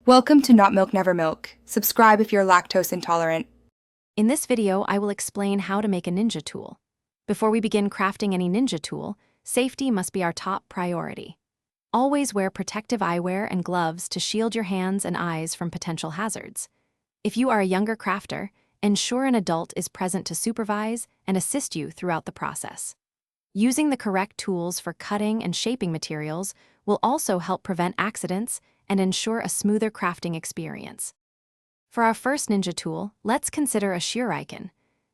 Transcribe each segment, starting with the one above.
Welcome to Not Milk Never Milk. Subscribe if you're lactose intolerant. In this video, I will explain how to make a ninja tool. Before we begin crafting any ninja tool, safety must be our top priority. Always wear protective eyewear and gloves to shield your hands and eyes from potential hazards. If you are a younger crafter, ensure an adult is present to supervise and assist you throughout the process. Using the correct tools for cutting and shaping materials will also help prevent accidents and ensure a smoother crafting experience. For our first ninja tool, let's consider a shuriken.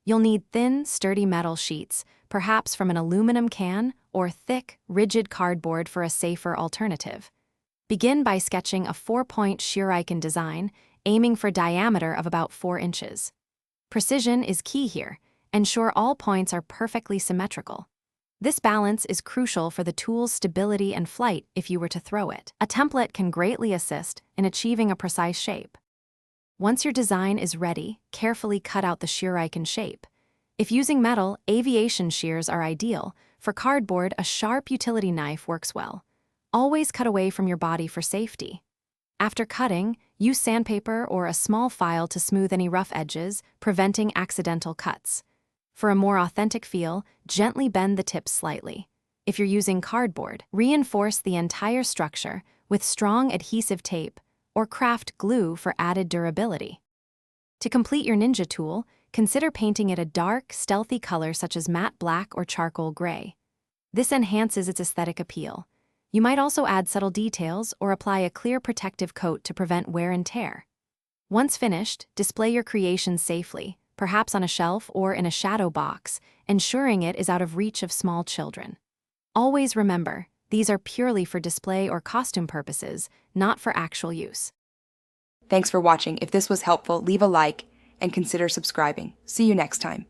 You'll need thin, sturdy metal sheets, perhaps from an aluminum can, or thick, rigid cardboard for a safer alternative. Begin by sketching a 4-point shuriken design, aiming for diameter of about 4 inches. Precision is key here. Ensure all points are perfectly symmetrical. This balance is crucial for the tool's stability and flight if you were to throw it. A template can greatly assist in achieving a precise shape. Once your design is ready, carefully cut out the shuriken shape. If using metal, aviation shears are ideal. For cardboard, a sharp utility knife works well. Always cut away from your body for safety. After cutting, use sandpaper or a small file to smooth any rough edges, preventing accidental cuts. For a more authentic feel, gently bend the tips slightly. If you're using cardboard, reinforce the entire structure with strong adhesive tape or craft glue for added durability. To complete your ninja tool, consider painting it a dark, stealthy color such as matte black or charcoal gray. This enhances its aesthetic appeal. You might also add subtle details or apply a clear protective coat to prevent wear and tear. Once finished, display your creation safely, perhaps on a shelf or in a shadow box, ensuring it is out of reach of small children. Always remember, these are purely for display or costume purposes, not for actual use. Thanks for watching. If this was helpful, leave a like and consider subscribing. See you next time.